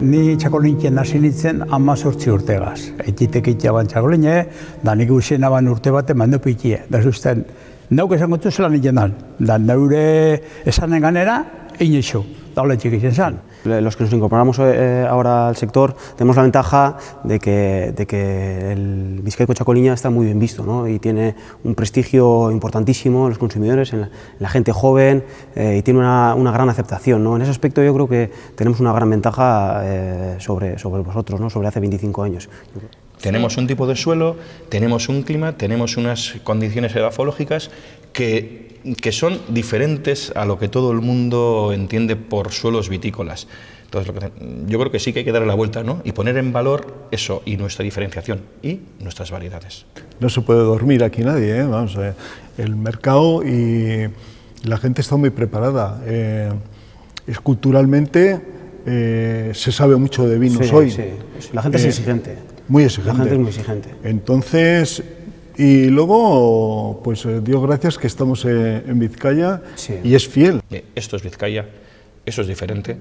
Ni txakolintzen hasi nintzen 18 urtegaz. Eititek itiaban txakoline, da nik usien aban urte bate mandu pikie. Da zuzten, nauk esango zuzela nintzen dan. Da naure esanen ganera, inoizu. Da hola txik izan zan. Los que nos incorporamos ahora al sector tenemos la ventaja de que el Bizkaiko Txakolina está muy bien visto, ¿no? Y tiene un prestigio importantísimo en los consumidores, en la gente joven, y tiene una gran aceptación, ¿no? En ese aspecto yo creo que tenemos una gran ventaja sobre vosotros, ¿no? Sobre hace 25 años. Tenemos un tipo de suelo, tenemos un clima, tenemos unas condiciones edafológicas que son diferentes a lo que todo el mundo entiende por suelos vitícolas. Entonces, yo creo que sí que hay que darle la vuelta, ¿no? Y poner en valor eso y nuestra diferenciación y nuestras variedades. No se puede dormir aquí nadie, ¿eh? Vamos, el mercado y la gente está muy preparada. Culturalmente se sabe mucho de vinos hoy. Sí. La gente es exigente. Muy exigente. La gente es muy exigente. Entonces, y luego, pues Dios gracias que estamos en Vizcaya y es fiel. Esto es Vizcaya, eso es diferente.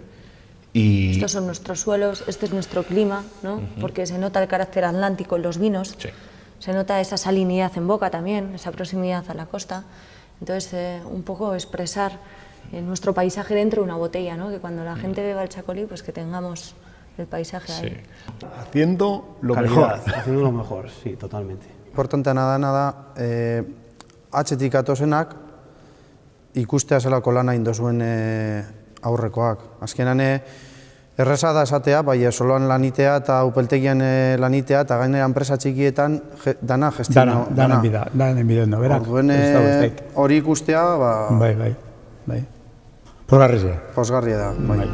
Estos son nuestros suelos, este es nuestro clima, ¿no? Porque se nota el carácter atlántico en los vinos, se nota esa salinidad en boca también, esa proximidad a la costa. Entonces, un poco expresar nuestro paisaje dentro de una botella, ¿no? Que cuando la gente beba el Txakoli, pues que tengamos el paisaje ahí. Haciendo lo Calidad, mejor. haciendo lo mejor, sí, totalmente. Importanteena da, atzetik atozenak ikustea zelako lana indozuen aurrekoak. Azkenan erreza da esatea, bai soloan lanitea eta upeltegian lanitea eta gainera enpresa txikietan dana gestio. Danen bidea, no, berak. Hori ikustea, Bai. Pozgarria. Pozgarria da, bai.